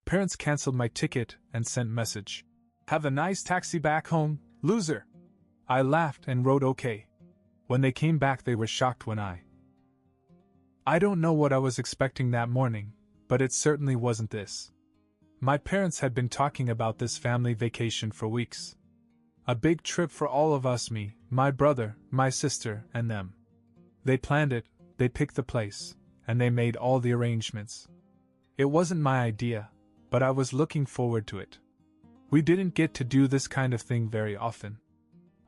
Parents cancelled my ticket and sent message. Have a nice taxi back home, loser. I laughed and wrote okay. When they came back, they were shocked when I don't know what I was expecting that morning, but it certainly wasn't this. My parents had been talking about this family vacation for weeks. A big trip for all of us, me, my brother, my sister, and them. They planned it, they picked the place, and they made all the arrangements. It wasn't my idea, but I was looking forward to it. We didn't get to do this kind of thing very often.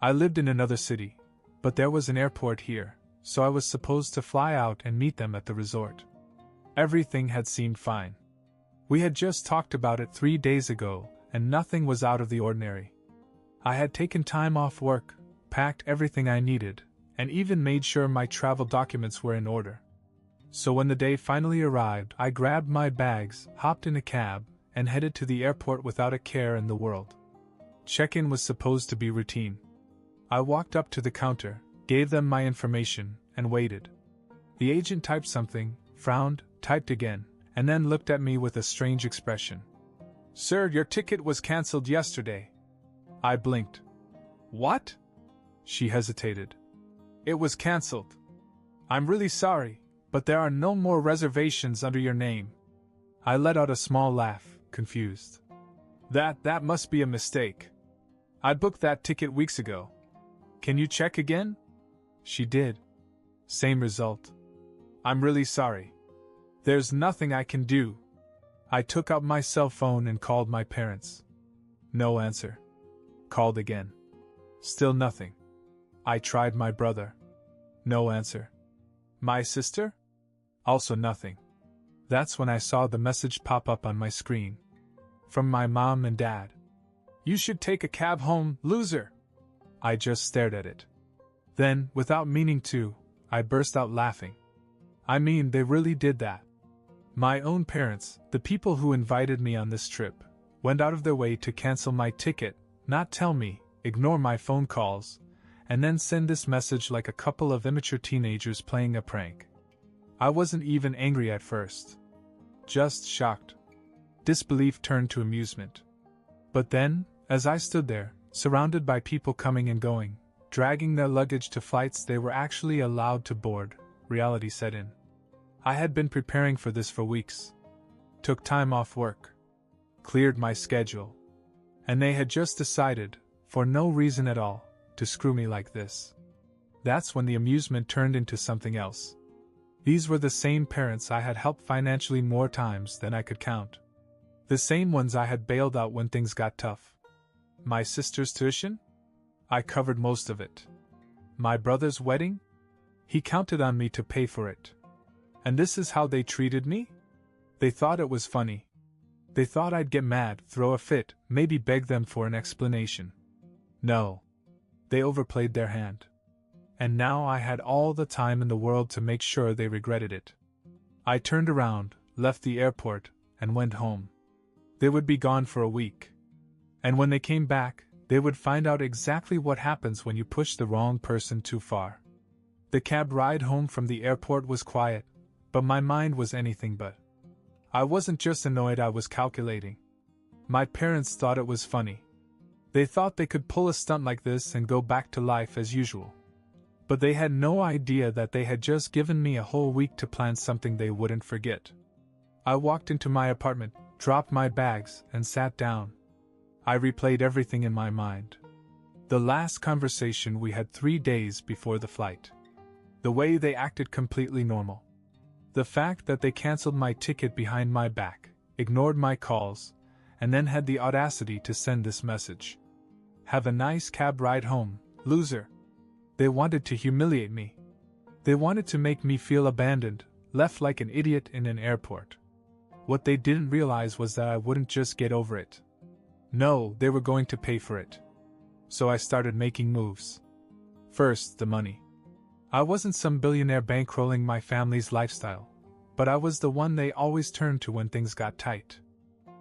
I lived in another city, but there was an airport here, so I was supposed to fly out and meet them at the resort. Everything had seemed fine. We had just talked about it 3 days ago, and nothing was out of the ordinary. I had taken time off work, packed everything I needed, and even made sure my travel documents were in order. So when the day finally arrived, I grabbed my bags, hopped in a cab, and headed to the airport without a care in the world. Check-in was supposed to be routine. I walked up to the counter, gave them my information, and waited. The agent typed something, frowned, typed again, and then looked at me with a strange expression. Sir, your ticket was cancelled yesterday. I blinked. What? She hesitated. It was cancelled. I'm really sorry, but there are no more reservations under your name. I let out a small laugh, confused. That must be a mistake. I booked that ticket weeks ago. Can you check again? She did. Same result. I'm really sorry. There's nothing I can do. I took out my cell phone and called my parents. No answer. Called again. Still nothing. I tried my brother. No answer. My sister? Also nothing. That's when I saw the message pop up on my screen. From my mom and dad. You should take a cab home, loser! I just stared at it. Then, without meaning to, I burst out laughing. I mean, they really did that. My own parents, the people who invited me on this trip, went out of their way to cancel my ticket, not tell me, ignore my phone calls, and then send this message like a couple of immature teenagers playing a prank. I wasn't even angry at first. Just shocked. Disbelief turned to amusement. But then, as I stood there, surrounded by people coming and going, dragging their luggage to flights they were actually allowed to board, reality set in. I had been preparing for this for weeks. Took time off work. Cleared my schedule. And they had just decided, for no reason at all, to screw me like this. That's when the amusement turned into something else. These were the same parents I had helped financially more times than I could count. The same ones I had bailed out when things got tough. My sister's tuition? I covered most of it. My brother's wedding? He counted on me to pay for it. And this is how they treated me? They thought it was funny. They thought I'd get mad, throw a fit, maybe beg them for an explanation. No. They overplayed their hand. And now I had all the time in the world to make sure they regretted it. I turned around, left the airport, and went home. They would be gone for a week. And when they came back, they would find out exactly what happens when you push the wrong person too far. The cab ride home from the airport was quiet, but my mind was anything but. I wasn't just annoyed, I was calculating. My parents thought it was funny. They thought they could pull a stunt like this and go back to life as usual. But they had no idea that they had just given me a whole week to plan something they wouldn't forget. I walked into my apartment, dropped my bags, and sat down. I replayed everything in my mind. The last conversation we had 3 days before the flight. The way they acted completely normal. The fact that they canceled my ticket behind my back, ignored my calls, and then had the audacity to send this message. Have a nice cab ride home, loser. They wanted to humiliate me. They wanted to make me feel abandoned, left like an idiot in an airport. What they didn't realize was that I wouldn't just get over it. No, they were going to pay for it. So I started making moves. First, the money. I wasn't some billionaire bankrolling my family's lifestyle, but I was the one they always turned to when things got tight.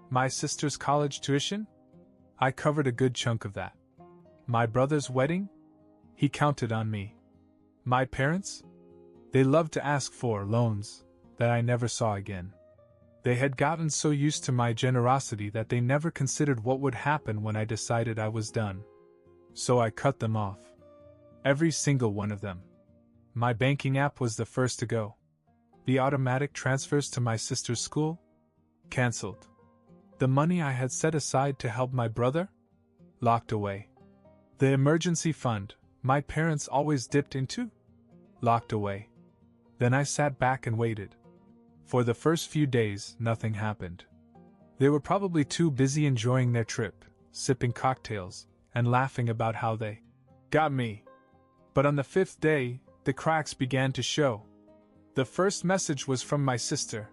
My sister's college tuition? I covered a good chunk of that. My brother's wedding? He counted on me. My parents? They loved to ask for loans that I never saw again. They had gotten so used to my generosity that they never considered what would happen when I decided I was done. So I cut them off. Every single one of them. My banking app was the first to go. The automatic transfers to my sister's school? Cancelled. The money I had set aside to help my brother? Locked away. The emergency fund my parents always dipped into? Locked away. Then I sat back and waited. For the first few days, nothing happened. They were probably too busy enjoying their trip, sipping cocktails, and laughing about how they got me. But on the 5th day, the cracks began to show. The first message was from my sister.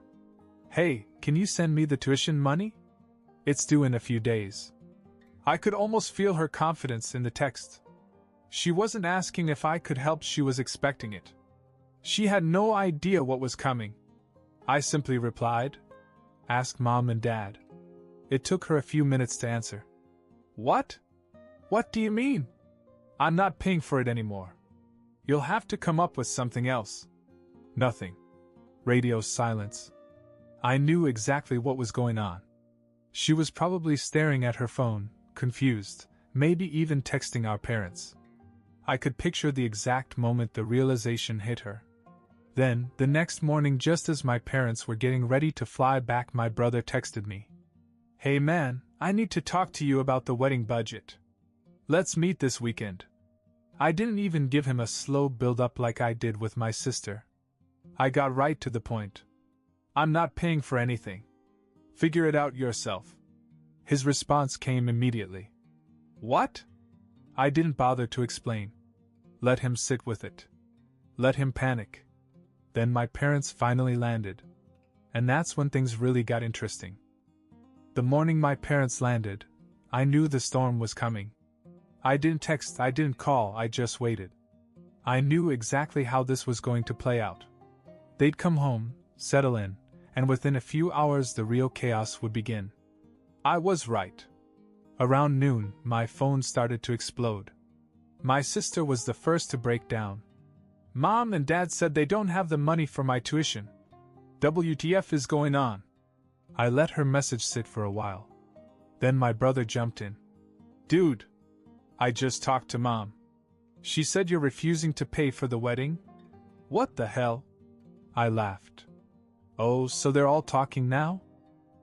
"Hey, can you send me the tuition money? It's due in a few days." I could almost feel her confidence in the text. She wasn't asking if I could help, she was expecting it. She had no idea what was coming. I simply replied, "Ask Mom and Dad." It took her a few minutes to answer. "What? What do you mean? I'm not paying for it anymore. You'll have to come up with something else." Nothing. Radio silence. I knew exactly what was going on. She was probably staring at her phone, confused, maybe even texting our parents. I could picture the exact moment the realization hit her. Then, the next morning, just as my parents were getting ready to fly back, my brother texted me. "Hey man, I need to talk to you about the wedding budget. Let's meet this weekend." I didn't even give him a slow build-up like I did with my sister. I got right to the point. "I'm not paying for anything. Figure it out yourself." His response came immediately. "What?" I didn't bother to explain. Let him sit with it. Let him panic. Then my parents finally landed. And that's when things really got interesting. The morning my parents landed, I knew the storm was coming. I didn't text, I didn't call, I just waited. I knew exactly how this was going to play out. They'd come home, settle in, and within a few hours the real chaos would begin. I was right. Around noon, my phone started to explode. My sister was the first to break down. "Mom and Dad said they don't have the money for my tuition. WTF is going on?" I let her message sit for a while. Then my brother jumped in. "Dude, I just talked to Mom. She said you're refusing to pay for the wedding?" "What the hell?" I laughed. "Oh, so they're all talking now?"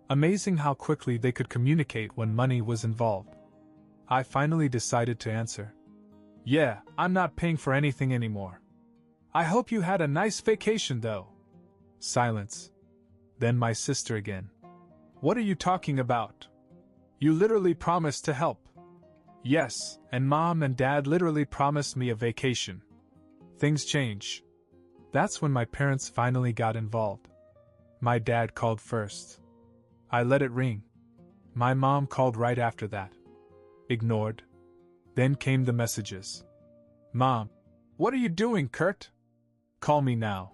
Amazing how quickly they could communicate when money was involved. I finally decided to answer. "Yeah, I'm not paying for anything anymore. I hope you had a nice vacation though." Silence. Then my sister again. "What are you talking about? You literally promised to help." "Yes, and Mom and Dad literally promised me a vacation." Things change. That's when my parents finally got involved. My dad called first. I let it ring. My mom called right after that. Ignored. Then came the messages. "Mom, what are you doing, Kurt? Call me now."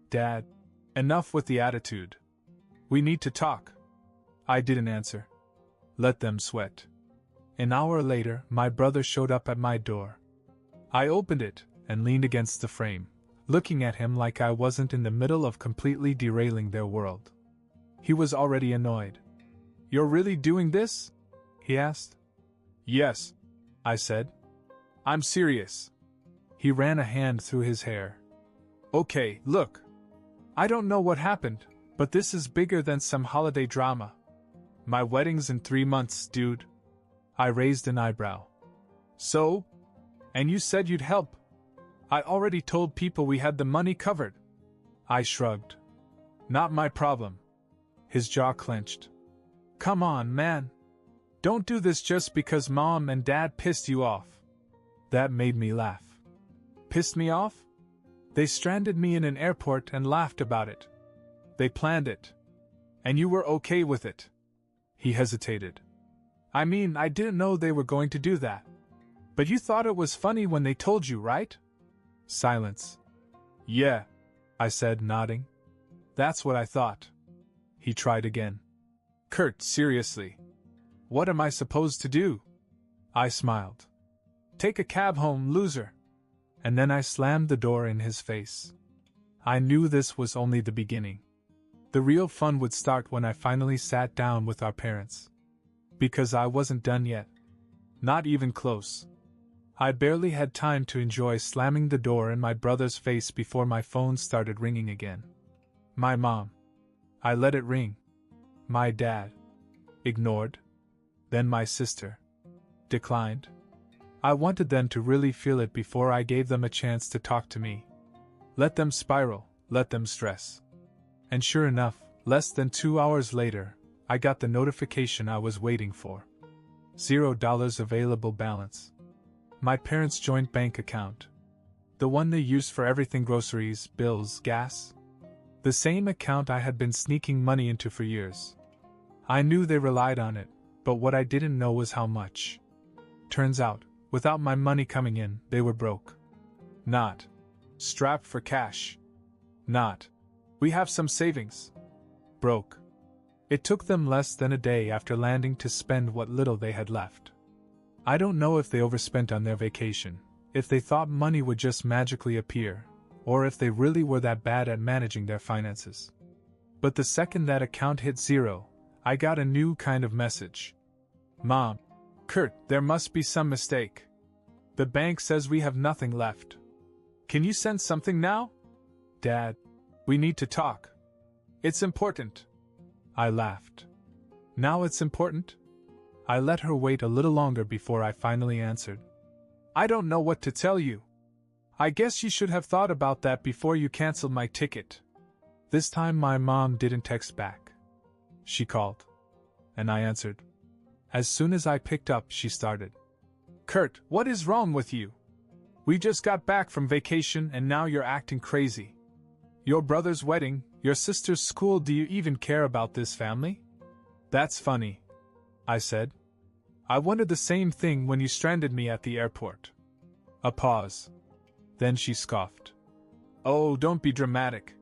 "Dad, enough with the attitude. We need to talk." I didn't answer. Let them sweat. An hour later, my brother showed up at my door. I opened it and leaned against the frame, looking at him like I wasn't in the middle of completely derailing their world. He was already annoyed. "You're really doing this?" he asked. "Yes," I said. "I'm serious." He ran a hand through his hair. "Okay, look. I don't know what happened, but this is bigger than some holiday drama. My wedding's in 3 months, dude." I raised an eyebrow. "So? And you said you'd help. I already told people we had the money covered." I shrugged. "Not my problem." His jaw clenched. "Come on, man. Don't do this just because Mom and Dad pissed you off." That made me laugh. Pissed me off? They stranded me in an airport and laughed about it. They planned it. And you were okay with it. He hesitated. "I mean, I didn't know they were going to do that. But you thought it was funny when they told you, right?" Silence. "Yeah," I said, nodding. "That's what I thought." He tried again. "Kurt, seriously. What am I supposed to do?" I smiled. "Take a cab home, loser." And then I slammed the door in his face. I knew this was only the beginning. The real fun would start when I finally sat down with our parents. Because I wasn't done yet. Not even close. I barely had time to enjoy slamming the door in my brother's face before my phone started ringing again. My mom. I let it ring. My dad. Ignored. Then my sister. Declined. I wanted them to really feel it before I gave them a chance to talk to me. Let them spiral, let them stress. And sure enough, less than 2 hours later, I got the notification I was waiting for. $0 available balance. My parents' joint bank account. The one they use for everything: groceries, bills, gas. The same account I had been sneaking money into for years. I knew they relied on it, but what I didn't know was how much. Turns out, without my money coming in, they were broke. Not strapped for cash. Not, we have some savings. Broke. It took them less than a day after landing to spend what little they had left. I don't know if they overspent on their vacation, if they thought money would just magically appear, or if they really were that bad at managing their finances. But the second that account hit zero, I got a new kind of message. Mom. Kurt, there must be some mistake. The bank says we have nothing left. Can you send something now? Dad. We need to talk. It's important. I laughed. Now it's important? I let her wait a little longer before I finally answered. I don't know what to tell you. I guess you should have thought about that before you canceled my ticket. This time my mom didn't text back. She called. And I answered. As soon as I picked up, she started. Kurt, what is wrong with you? We just got back from vacation and now you're acting crazy. Your brother's wedding, your sister's school, do you even care about this family? That's funny, I said. I wondered the same thing when you stranded me at the airport. A pause. Then she scoffed. Oh, don't be dramatic.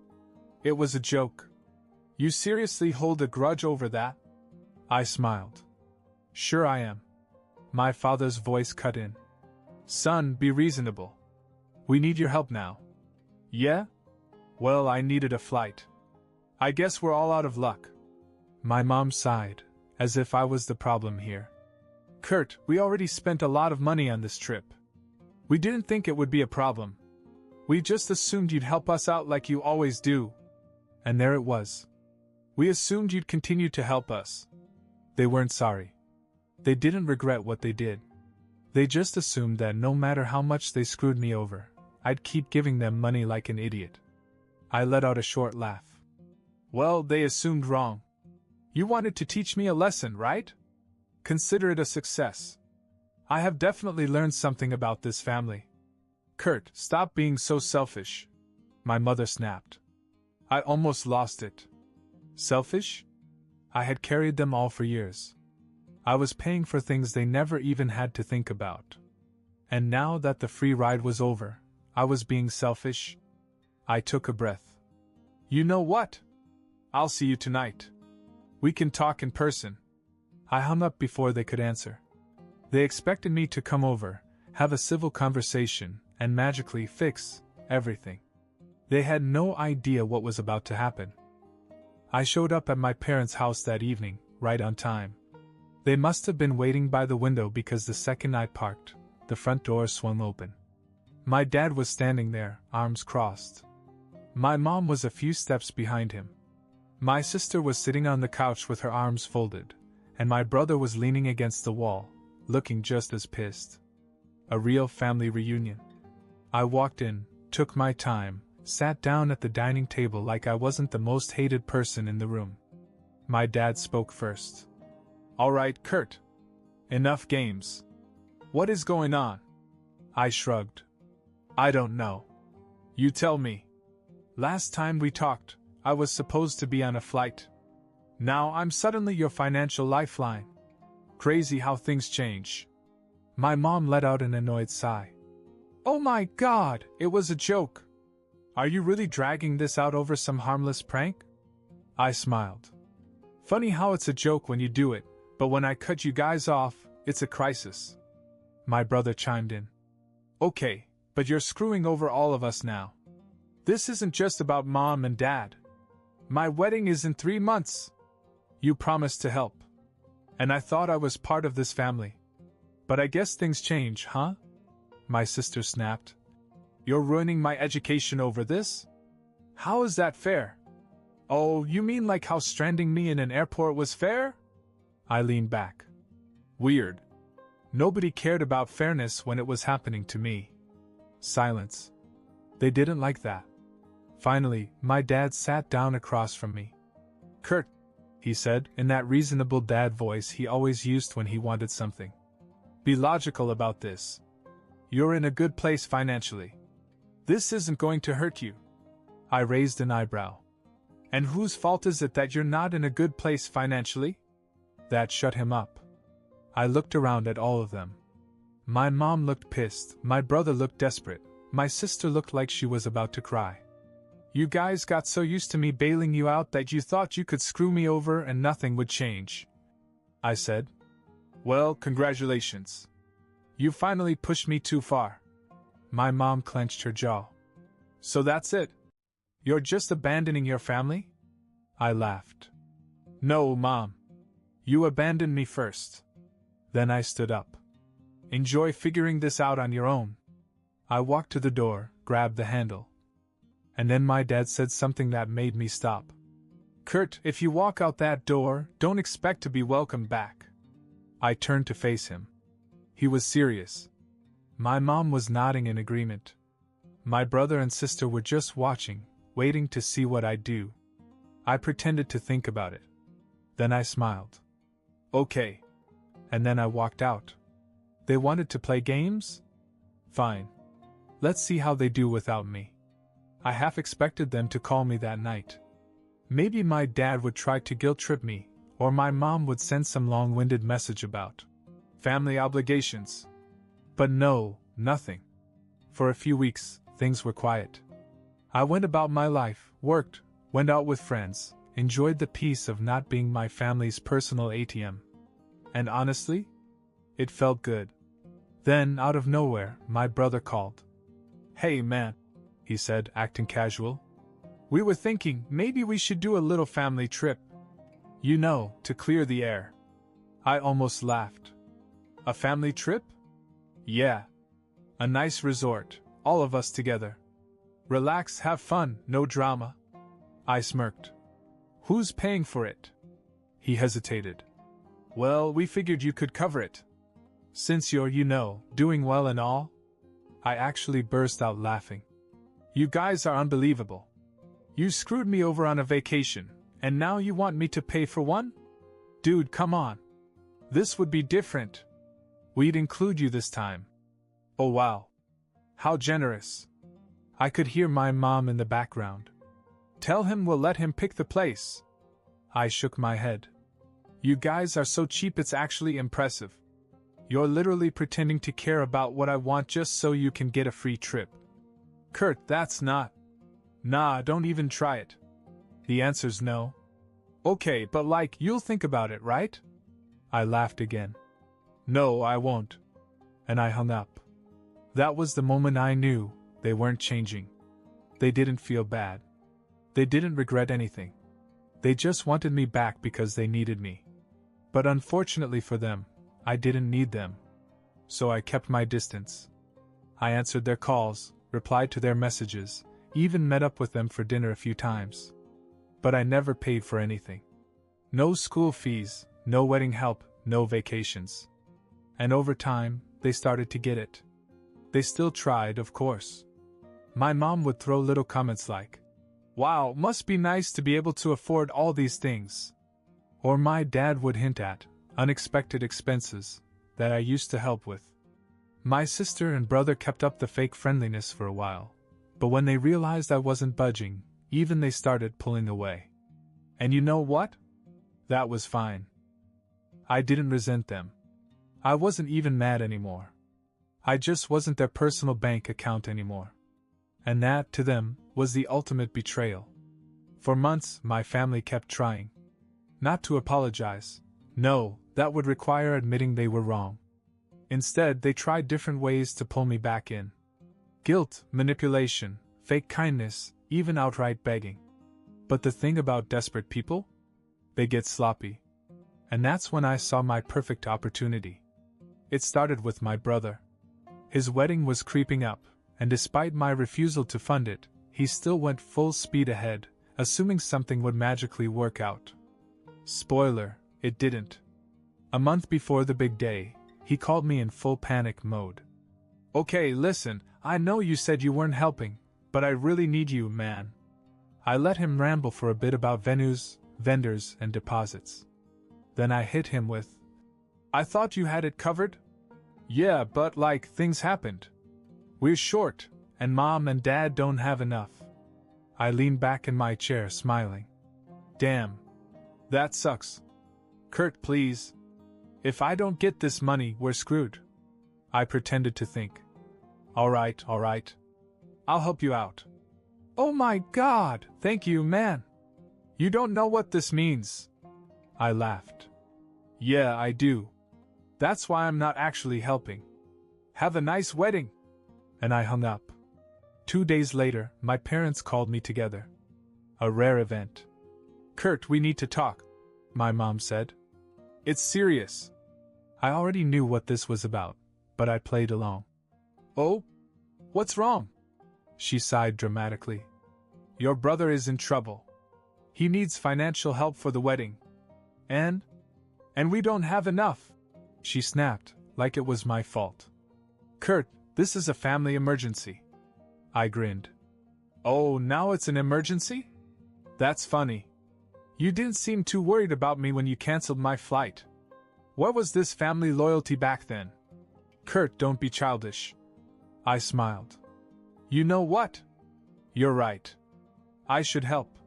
It was a joke. You seriously hold a grudge over that? I smiled. Sure I am. My father's voice cut in. Son, be reasonable. We need your help now. Yeah? Well, I needed a flight. I guess we're all out of luck. My mom sighed, as if I was the problem here. Kurt, we already spent a lot of money on this trip. We didn't think it would be a problem. We just assumed you'd help us out like you always do. And there it was. We assumed you'd continue to help us. They weren't sorry. They didn't regret what they did. They just assumed that no matter how much they screwed me over, I'd keep giving them money like an idiot. I let out a short laugh. Well, they assumed wrong. You wanted to teach me a lesson, right? Consider it a success. I have definitely learned something about this family. Kurt, stop being so selfish. My mother snapped. I almost lost it. Selfish? I had carried them all for years. I was paying for things they never even had to think about. And now that the free ride was over, I was being selfish? I took a breath. You know what? I'll see you tonight. We can talk in person. I hung up before they could answer. They expected me to come over, have a civil conversation, and magically fix everything. They had no idea what was about to happen. I showed up at my parents' house that evening, right on time. They must have been waiting by the window because the second I parked, the front door swung open. My dad was standing there, arms crossed. My mom was a few steps behind him. My sister was sitting on the couch with her arms folded, and my brother was leaning against the wall, looking just as pissed. A real family reunion. I walked in, took my time, sat down at the dining table like I wasn't the most hated person in the room. My dad spoke first. All right, Kurt. Enough games. What is going on? I shrugged. I don't know. You tell me. Last time we talked, I was supposed to be on a flight. Now I'm suddenly your financial lifeline. Crazy how things change. My mom let out an annoyed sigh. Oh my God, it was a joke. Are you really dragging this out over some harmless prank? I smiled. Funny how it's a joke when you do it, but when I cut you guys off, it's a crisis. My brother chimed in. Okay, but you're screwing over all of us now. This isn't just about Mom and Dad. My wedding is in 3 months. You promised to help. And I thought I was part of this family. But I guess things change, huh? My sister snapped. You're ruining my education over this? How is that fair? Oh, you mean like how stranding me in an airport was fair? I leaned back. Weird. Nobody cared about fairness when it was happening to me. Silence. They didn't like that. Finally, my dad sat down across from me. Kurt, he said, in that reasonable dad voice he always used when he wanted something. Be logical about this. You're in a good place financially. This isn't going to hurt you. I raised an eyebrow. And whose fault is it that you're not in a good place financially? That shut him up. I looked around at all of them. My mom looked pissed, my brother looked desperate, my sister looked like she was about to cry. You guys got so used to me bailing you out that you thought you could screw me over and nothing would change. I said. Well, congratulations. You finally pushed me too far. My mom clenched her jaw. So that's it? You're just abandoning your family? I laughed. No, Mom. You abandoned me first. Then I stood up. Enjoy figuring this out on your own. I walked to the door, grabbed the handle. And then my dad said something that made me stop. Kurt, if you walk out that door, don't expect to be welcomed back. I turned to face him. He was serious. My mom was nodding in agreement. My brother and sister were just watching, waiting to see what I'd do. I pretended to think about it. Then I smiled. Okay. And then I walked out. They wanted to play games? Fine. Let's see how they do without me. I half expected them to call me that night. Maybe my dad would try to guilt-trip me, or my mom would send some long-winded message about family obligations. But no, nothing. For a few weeks, things were quiet. I went about my life, worked, went out with friends, enjoyed the peace of not being my family's personal ATM. And honestly, it felt good. Then, out of nowhere, my brother called. Hey man, he said, acting casual. We were thinking maybe we should do a little family trip. You know, to clear the air. I almost laughed. A family trip? Yeah. A nice resort, all of us together. Relax, have fun, no drama. I smirked. Who's paying for it? He hesitated. Well, we figured you could cover it. Since you're, doing well and all. I actually burst out laughing. You guys are unbelievable. You screwed me over on a vacation, and now you want me to pay for one? Dude, come on. This would be different. We'd include you this time. Oh wow. How generous. I could hear my mom in the background. Tell him we'll let him pick the place. I shook my head. You guys are so cheap it's actually impressive. You're literally pretending to care about what I want just so you can get a free trip. Kurt, that's not. Nah, don't even try it. The answer's no. Okay, but you'll think about it, right? I laughed again. No, I won't. And I hung up. That was the moment I knew they weren't changing. They didn't feel bad. They didn't regret anything. They just wanted me back because they needed me. But unfortunately for them, I didn't need them. So I kept my distance. I answered their calls, replied to their messages, even met up with them for dinner a few times. But I never paid for anything. No school fees, no wedding help, no vacations. And over time, they started to get it. They still tried, of course. My mom would throw little comments like, "Wow, must be nice to be able to afford all these things." Or my dad would hint at unexpected expenses that I used to help with. My sister and brother kept up the fake friendliness for a while, but when they realized I wasn't budging, even they started pulling away. And you know what? That was fine. I didn't resent them. I wasn't even mad anymore. I just wasn't their personal bank account anymore. And that, to them, was the ultimate betrayal. For months, my family kept trying. Not to apologize. No, that would require admitting they were wrong. Instead, they tried different ways to pull me back in. Guilt, manipulation, fake kindness, even outright begging. But the thing about desperate people? They get sloppy. And that's when I saw my perfect opportunity. It started with my brother. His wedding was creeping up, and despite my refusal to fund it, he still went full speed ahead, assuming something would magically work out. Spoiler, it didn't. A month before the big day, he called me in full panic mode. "Okay, listen, I know you said you weren't helping, but I really need you, man." I let him ramble for a bit about venues, vendors, and deposits. Then I hit him with, "I thought you had it covered?" "Yeah, but things happened. We're short, and Mom and Dad don't have enough." I leaned back in my chair, smiling. "Damn. That sucks. Kurt, please. If I don't get this money, we're screwed." I pretended to think. All right. I'll help you out." "Oh my God, thank you, man. You don't know what this means." I laughed. "Yeah, I do. That's why I'm not actually helping. Have a nice wedding." And I hung up. 2 days later, my parents called me together. A rare event. "Kurt, we need to talk," my mom said. "It's serious." I already knew what this was about, but I played along. "Oh? What's wrong?" She sighed dramatically. "Your brother is in trouble. He needs financial help for the wedding. And we don't have enough," she snapped, like it was my fault. "Kurt, this is a family emergency." I grinned. "Oh, now it's an emergency? That's funny. You didn't seem too worried about me when you canceled my flight. Where was this family loyalty back then?" "Kurt, don't be childish." I smiled. "You know what? You're right. I should help.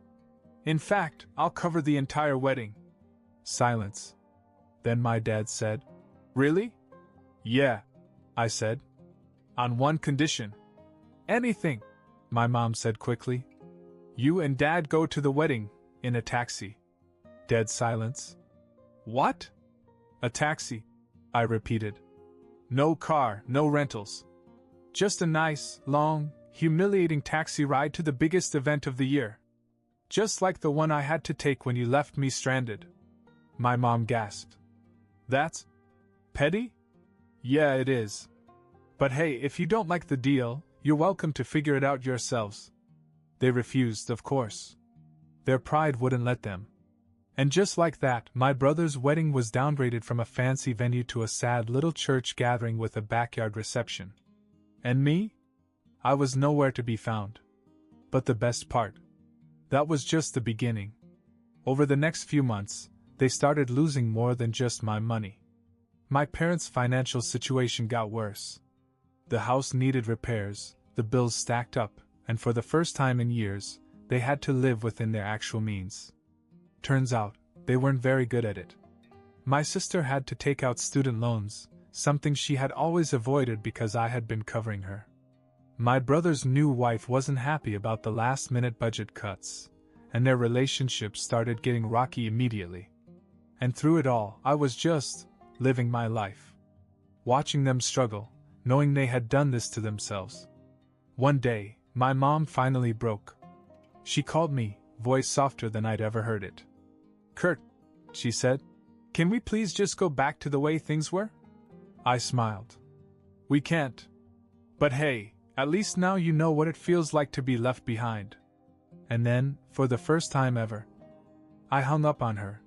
In fact, I'll cover the entire wedding." Silence. Then my dad said, "Really?" "Yeah," I said. "On one condition." "Anything," my mom said quickly. "You and Dad go to the wedding, in a taxi." Dead silence. "What?" "A taxi," I repeated. "No car, no rentals. Just a nice, long, humiliating taxi ride to the biggest event of the year. Just like the one I had to take when you left me stranded." My mom gasped. "That's petty?" "Yeah, it is. But hey, if you don't like the deal, you're welcome to figure it out yourselves." They refused, of course. Their pride wouldn't let them. And just like that, my brother's wedding was downgraded from a fancy venue to a sad little church gathering with a backyard reception. And me? I was nowhere to be found. But the best part? That was just the beginning. Over the next few months, they started losing more than just my money. My parents' financial situation got worse. The house needed repairs, the bills stacked up, and for the first time in years, they had to live within their actual means. Turns out, they weren't very good at it. My sister had to take out student loans, something she had always avoided because I had been covering her. My brother's new wife wasn't happy about the last-minute budget cuts, and their relationship started getting rocky immediately. And through it all, I was just living my life, watching them struggle, knowing they had done this to themselves. One day, my mom finally broke. She called me, voice softer than I'd ever heard it. "Kurt," she said, "can we please just go back to the way things were?" I smiled. "We can't. But hey, at least now you know what it feels like to be left behind." And then, for the first time ever, I hung up on her,